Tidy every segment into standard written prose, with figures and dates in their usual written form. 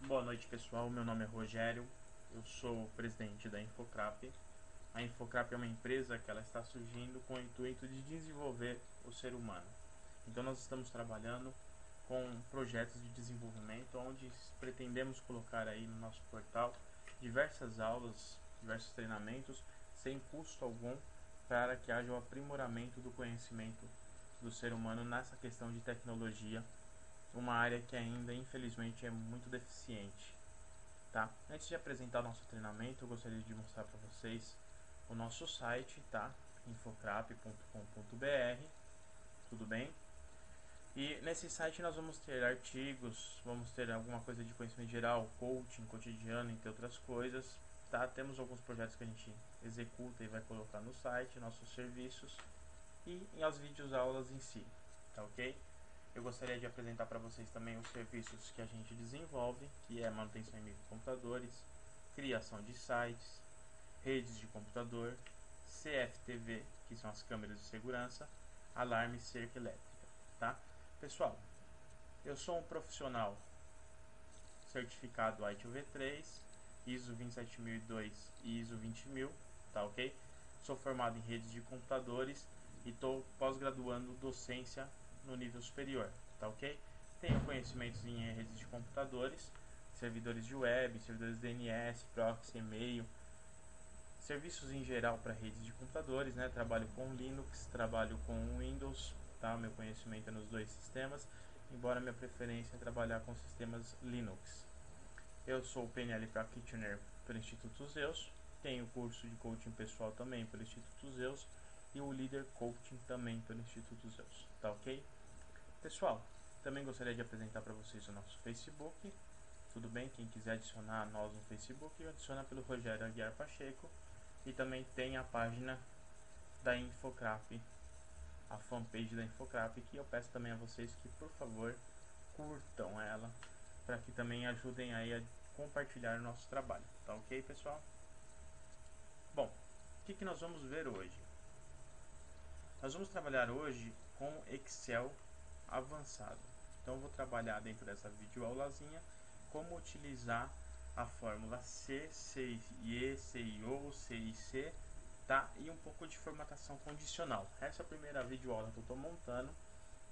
Boa noite, pessoal. Meu nome é Rogério, eu sou o presidente da Infocrap. A Infocrap é uma empresa que ela está surgindo com o intuito de desenvolver o ser humano. Então nós estamos trabalhando com projetos de desenvolvimento onde pretendemos colocar aí no nosso portal diversas aulas, diversos treinamentos sem custo algum para que haja o aprimoramento do conhecimento do ser humano nessa questão de tecnologia, uma área que ainda infelizmente é muito deficiente, tá? Antes de apresentar o nosso treinamento, eu gostaria de mostrar para vocês o nosso site, tá? infocrap.com.br, tudo bem? E nesse site nós vamos ter artigos, vamos ter alguma coisa de conhecimento geral, coaching, cotidiano, entre outras coisas, tá? Temos alguns projetos que a gente executa e vai colocar no site, nossos serviços e as vídeos aulas em si, tá ok? Eu gostaria de apresentar para vocês também os serviços que a gente desenvolve, que é manutenção em microcomputadores, criação de sites, redes de computador, CFTV, que são as câmeras de segurança, alarme e cerca elétrica, tá? Pessoal, eu sou um profissional certificado ITU-V3, ISO 27002 e ISO 20000, tá ok? Sou formado em redes de computadores e estou pós-graduando docência no nível superior, tá ok? Tenho conhecimentos em redes de computadores, servidores de web, servidores DNS, proxy, e-mail, serviços em geral para redes de computadores, né? Trabalho com Linux, trabalho com Windows, tá? Meu conhecimento é nos dois sistemas, embora minha preferência é trabalhar com sistemas Linux. Eu sou o PNL Practitioner pelo Instituto Zeus, tenho curso de coaching pessoal também pelo Instituto Zeus e o Leader Coaching também pelo Instituto Zeus, tá ok? Pessoal, também gostaria de apresentar para vocês o nosso Facebook, tudo bem? Quem quiser adicionar nós no Facebook, adiciona pelo Rogério Aguiar Pacheco e também tem a página da Infocrap, a fanpage da Infocrap, que eu peço também a vocês que por favor curtam ela, para que também ajudem aí a compartilhar o nosso trabalho, tá ok, pessoal? Bom, o que nós vamos ver hoje? Nós vamos trabalhar hoje com Excel avançado. Então eu vou trabalhar dentro dessa videoaulazinha como utilizar a fórmula C, CIE, CIO, CIC, tá? E um pouco de formatação condicional. Essa é a primeira videoaula que eu estou montando.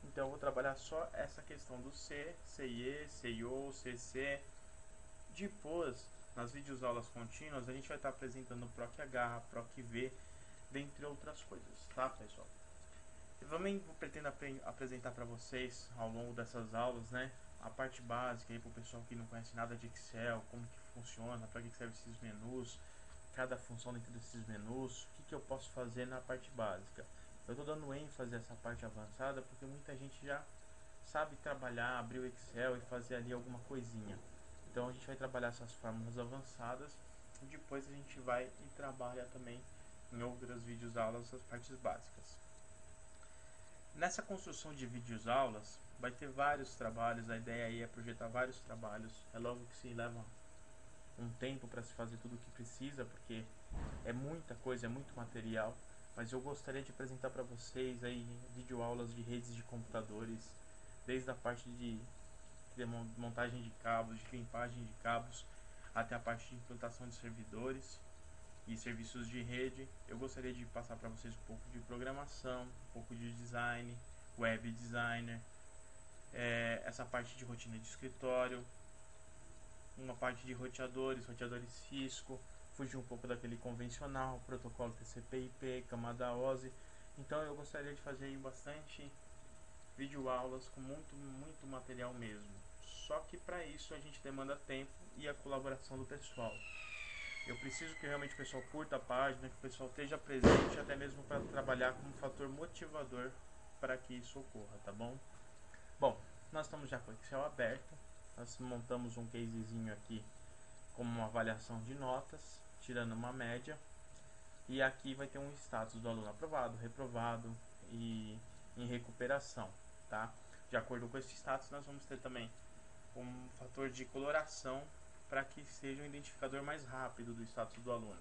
Então eu vou trabalhar só essa questão do C, CIE, CIO, CC. Depois, nas videoaulas contínuas, a gente vai estar apresentando o PROC-H, PROC-V, dentre outras coisas, tá, pessoal? Eu também pretendo apresentar para vocês, ao longo dessas aulas, né, a parte básica, para o pessoal que não conhece nada de Excel, como que funciona, para que servem esses menus, cada função dentro desses menus, o que eu posso fazer na parte básica. Eu estou dando ênfase a essa parte avançada porque muita gente já sabe trabalhar, abrir o Excel e fazer ali alguma coisinha. Então a gente vai trabalhar essas fórmulas avançadas e depois a gente vai e trabalha também em outras vídeos aulas as partes básicas. Nessa construção de vídeos aulas vai ter vários trabalhos, a ideia aí é projetar vários trabalhos. É logo que se leva um tempo para se fazer tudo o que precisa, porque é muita coisa, é muito material, mas eu gostaria de apresentar para vocês aí videoaulas de redes de computadores, desde a parte de montagem de cabos, de limpagem de cabos, até a parte de implantação de servidores e serviços de rede. Eu gostaria de passar para vocês um pouco de programação, um pouco de design, web designer, essa parte de rotina de escritório, uma parte de roteadores Cisco, fugir um pouco daquele convencional, protocolo TCP/IP, camada OSI. Então eu gostaria de fazer bastante videoaulas com muito material mesmo. Só que para isso a gente demanda tempo e a colaboração do pessoal. Eu preciso que realmente o pessoal curta a página, que o pessoal esteja presente, até mesmo para trabalhar como fator motivador para que isso ocorra, tá bom? Bom, nós estamos já com o Excel aberto, nós montamos um casezinho aqui como uma avaliação de notas, tirando uma média, e aqui vai ter um status do aluno aprovado, reprovado e em recuperação, tá? De acordo com esse status, nós vamos ter também um fator de coloração para que seja um identificador mais rápido do status do aluno.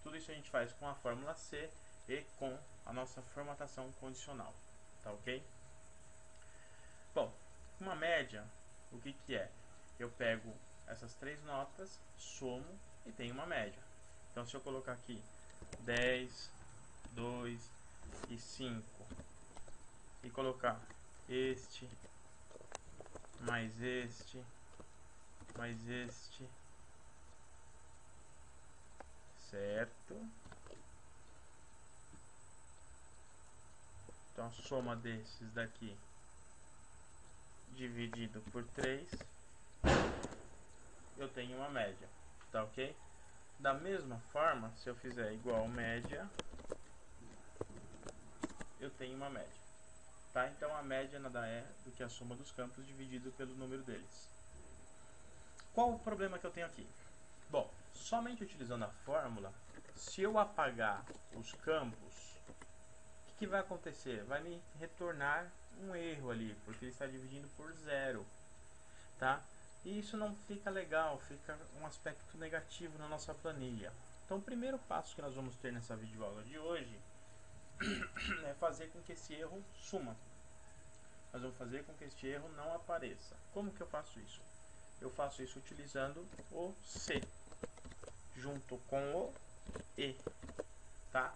Tudo isso a gente faz com a fórmula C e com a nossa formatação condicional, tá ok? Bom, uma média, o que é? Eu pego essas três notas, somo e tenho uma média. Então, se eu colocar aqui 10, 2 e 5 e colocar este, mais este, mais este, certo? Então, a soma desses daqui dividido por 3, eu tenho uma média, tá ok? Da mesma forma, se eu fizer igual média, eu tenho uma média, tá? Então a média nada é do que a soma dos campos dividido pelo número deles. Qual o problema que eu tenho aqui? Bom, somente utilizando a fórmula, se eu apagar os campos, o que vai acontecer? Vai me retornar um erro ali, porque ele está dividindo por 0, tá? E isso não fica legal, fica um aspecto negativo na nossa planilha. Então o primeiro passo que nós vamos ter nessa videoaula de hoje é fazer com que esse erro suma. Nós vamos fazer com que este erro não apareça. Como que eu faço isso? Eu faço isso utilizando o C junto com o E, tá?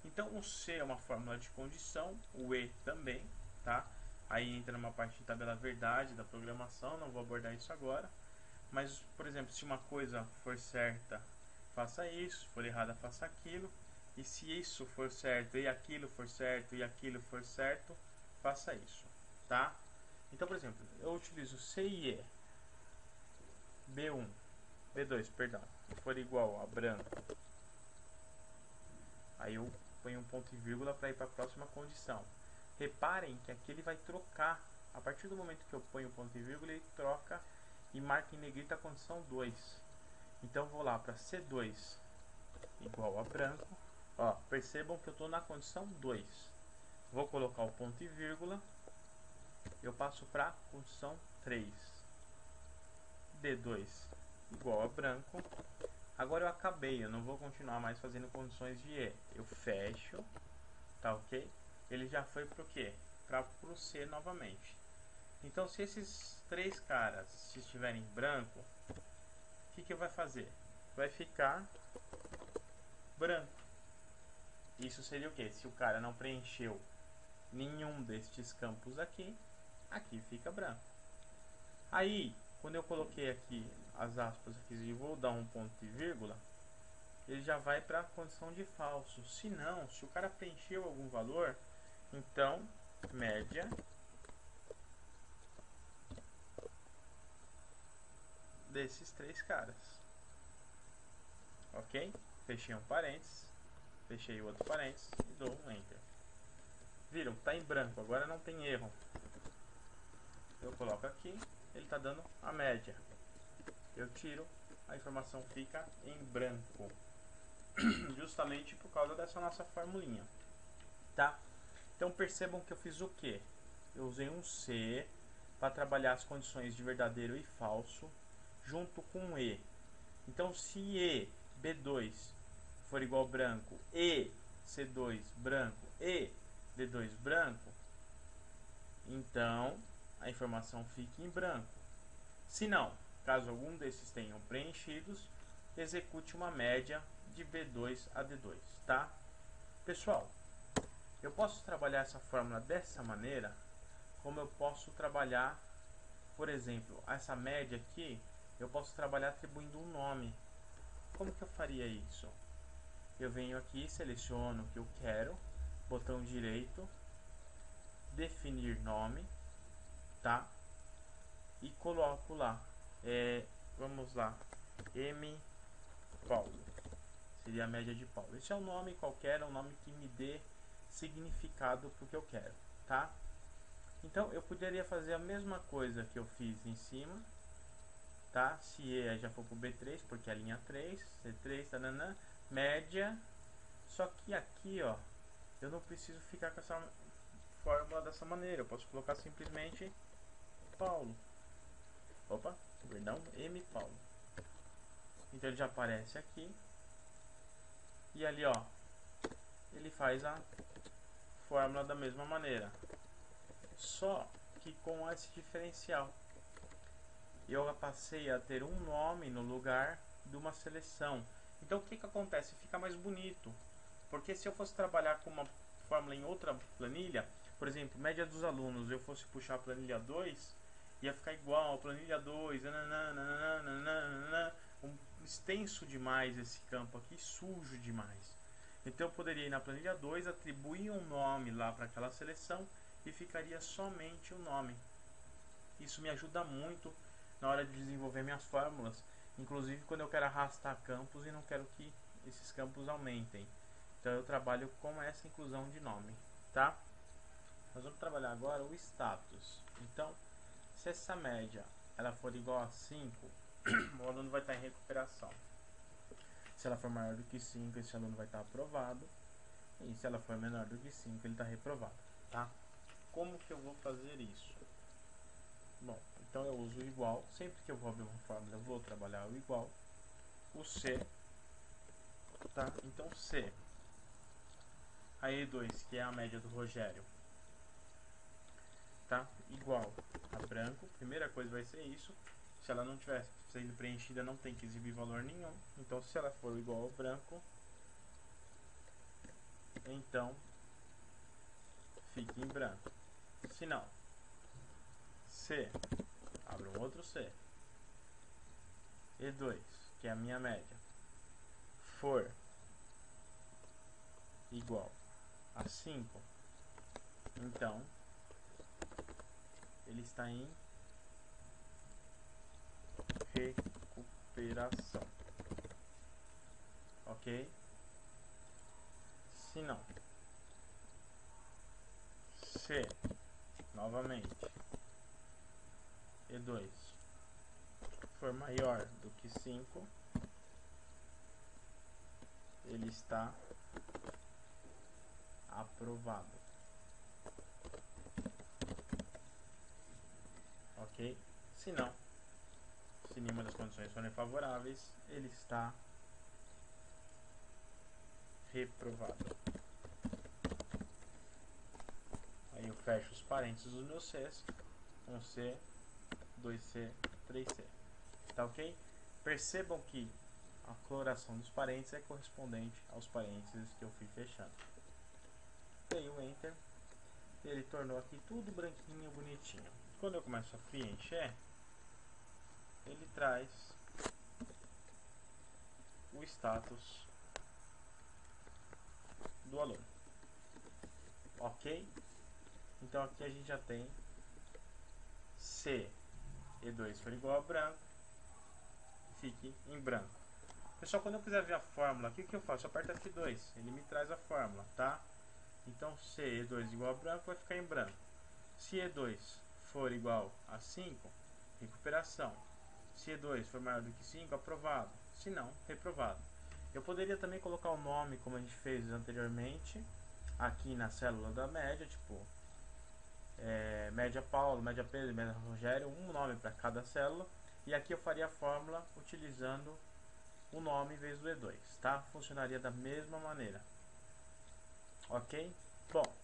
Então o C é uma fórmula de condição, o E também, tá? Aí entra numa parte de tabela verdade da programação, não vou abordar isso agora. Mas, por exemplo, se uma coisa for certa, faça isso, se for errada, faça aquilo. E se isso for certo, e aquilo for certo, e aquilo for certo, faça isso, tá? Então, por exemplo, eu utilizo C e E, B1, B2, perdão, for igual a branco. Aí eu ponho um ponto e vírgula para ir para a próxima condição. Reparem que aqui ele vai trocar. A partir do momento que eu ponho o ponto e vírgula, ele troca e marca em negrita a condição 2. Então vou lá para C2 igual a branco. Ó, percebam que eu estou na condição 2. Vou colocar o ponto e vírgula. Eu passo para a condição 3. D2 igual a branco. Agora eu acabei, eu não vou continuar mais fazendo condições de E. Eu fecho, tá ok? Ele já foi para o quê? Para o C novamente. Então, se esses três caras estiverem branco, o que vai fazer? Vai ficar branco. Isso seria o quê? Se o cara não preencheu nenhum destes campos aqui, aqui fica branco. Aí, quando eu coloquei aqui as aspas aqui e vou dar um ponto e vírgula, ele já vai para a condição de falso. Se não, se o cara preencheu algum valor, então média desses três caras. Ok? Fechei um parênteses, fechei o outro parênteses e dou um enter. Viram? Está em branco, agora não tem erro. Eu coloco aqui, ele está dando a média. Eu tiro, a informação fica em branco. Justamente por causa dessa nossa formulinha, tá? Então percebam que eu fiz o que? Eu usei um C para trabalhar as condições de verdadeiro e falso junto com um E. Então se E, B2 for igual a branco, e C2 branco, e D2 branco, então a informação fica em branco. Se não, caso algum desses tenham preenchidos, execute uma média de B2 a D2, tá? Pessoal, eu posso trabalhar essa fórmula dessa maneira, como eu posso trabalhar, por exemplo, essa média aqui, eu posso trabalhar atribuindo um nome. Como que eu faria isso? Eu venho aqui, seleciono o que eu quero, botão direito, definir nome, tá? E coloco lá, vamos lá, M Paulo, seria a média de Paulo. Esse é um nome qualquer, é um nome que me dê significado para o que eu quero, tá? Então eu poderia fazer a mesma coisa que eu fiz em cima, tá? Se E já for para o B3, porque é a linha 3, C3, tananã, média. Só que aqui, ó, eu não preciso ficar com essa fórmula dessa maneira. Eu posso colocar simplesmente Paulo. Opa, perdão, M Paulo. Então ele já aparece aqui. E ali, ó, ele faz a fórmula da mesma maneira. Só que com esse diferencial. eu passei a ter um nome no lugar de uma seleção. Então o que acontece? Fica mais bonito. Porque se eu fosse trabalhar com uma fórmula em outra planilha, por exemplo, média dos alunos, eu fosse puxar a planilha 2, ia ficar igual a planilha 2, extenso demais esse campo aqui, sujo demais. Então eu poderia ir na planilha 2, atribuir um nome lá para aquela seleção e ficaria somente o nome. Isso me ajuda muito na hora de desenvolver minhas fórmulas, inclusive quando eu quero arrastar campos e não quero que esses campos aumentem. Então eu trabalho com essa inclusão de nome, tá? Nós vamos trabalhar agora o status. Então, se essa média ela for igual a 5, o aluno vai estar em recuperação. Se ela for maior do que 5, esse aluno vai estar aprovado. E se ela for menor do que 5, ele está reprovado, tá? Como que eu vou fazer isso? Bom, então eu uso o igual. Sempre que eu vou abrir uma fórmula, eu vou trabalhar o igual. O C, tá? Então C, a E2, que é a média do Rogério, tá? Igual a branco. Primeira coisa vai ser isso. Se ela não tiver sendo preenchida, não tem que exibir valor nenhum. Então, se ela for igual ao branco, então fique em branco. Se não, C, abre um outro C, E2, que é a minha média, for igual a 5, então ele está em recuperação, ok? Se não, C, novamente, E2 for maior do que 5, ele está aprovado, ok? Se não, se nenhuma das condições forem favoráveis, ele está reprovado. Aí eu fecho os parênteses dos meus Cs, 1C, 2C, 3C, tá ok? Percebam que a coloração dos parênteses é correspondente aos parênteses que eu fui fechando. Dei o Enter, ele tornou aqui tudo branquinho, bonitinho. Quando eu começo a preencher, ele traz o status do aluno, ok? Então aqui a gente já tem C, E2 for igual a branco, fique em branco. Pessoal, quando eu quiser ver a fórmula, o que eu faço? Eu aperto F2, ele me traz a fórmula, tá? Então C, E2 igual a branco, vai ficar em branco. Se E2 for igual a 5, recuperação. Se E2 for maior do que 5, aprovado. Se não, reprovado. Eu poderia também colocar o nome, como a gente fez anteriormente, aqui na célula da média, tipo média Paulo, média Pedro, média Rogério, um nome para cada célula. E aqui eu faria a fórmula utilizando o nome em vez do E2, tá? Funcionaria da mesma maneira. Ok? Bom,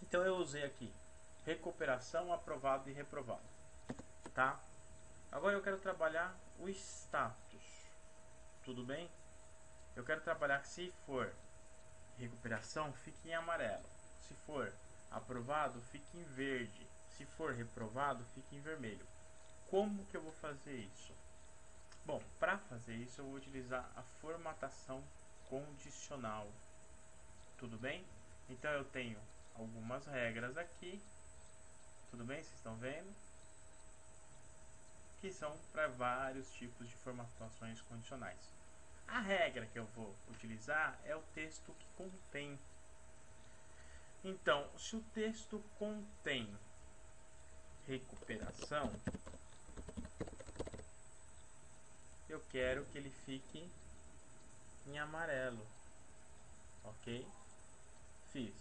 então eu usei aqui recuperação, aprovado e reprovado, tá? Agora eu quero trabalhar o status, tudo bem? Eu quero trabalhar que se for recuperação, fique em amarelo. Se for aprovado, fique em verde. Se for reprovado, fique em vermelho. Como que eu vou fazer isso? Bom, para fazer isso eu vou utilizar a formatação condicional. Tudo bem? Então eu tenho algumas regras aqui. Tudo bem? Vocês estão vendo? Que são para vários tipos de formatações condicionais. A regra que eu vou utilizar é o texto que contém. Então, se o texto contém recuperação, eu quero que ele fique em amarelo, ok? Fiz.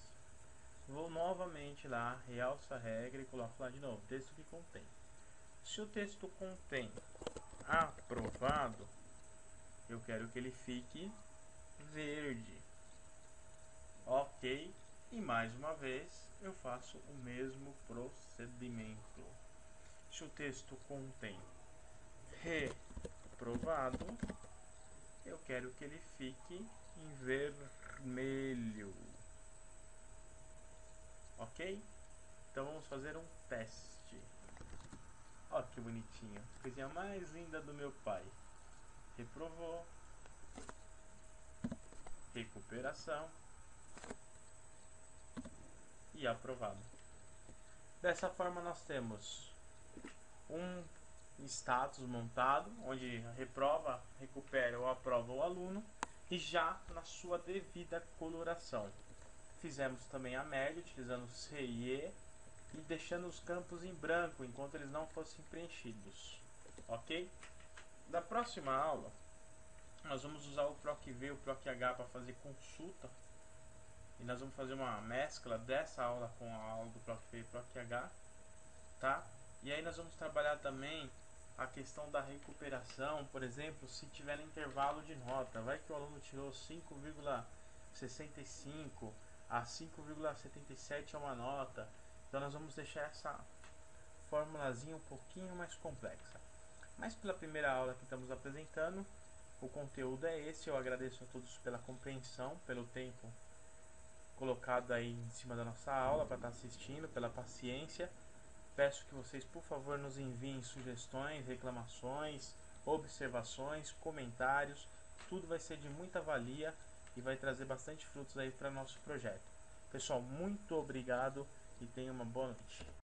Vou novamente lá, realço a regra e coloco lá de novo, texto que contém. Se o texto contém aprovado, eu quero que ele fique verde, ok? E mais uma vez eu faço o mesmo procedimento. Se o texto contém lado, eu quero que ele fique em vermelho. Ok? Então vamos fazer um teste. Ó que bonitinho. Coisinha mais linda do meu pai. Reprovou. Recuperação. E aprovado. Dessa forma nós temos um status montado, onde reprova, recupera ou aprova o aluno, e já na sua devida coloração. Fizemos também a média, utilizando C e E, e deixando os campos em branco, enquanto eles não fossem preenchidos. Ok? Da próxima aula, nós vamos usar o PROC-V e o PROC-H para fazer consulta, e nós vamos fazer uma mescla dessa aula com a aula do PROC-V e PROC-H, tá? E aí nós vamos trabalhar também a questão da recuperação, por exemplo, se tiver intervalo de nota, vai que o aluno tirou 5,65 a 5,77 é uma nota, então nós vamos deixar essa formulazinha um pouquinho mais complexa. Mas pela primeira aula que estamos apresentando, o conteúdo é esse. Eu agradeço a todos pela compreensão, pelo tempo colocado aí em cima da nossa aula para estar assistindo, pela paciência. Peço que vocês, por favor, nos enviem sugestões, reclamações, observações, comentários. Tudo vai ser de muita valia e vai trazer bastante frutos aí para nosso projeto. Pessoal, muito obrigado e tenham uma boa noite.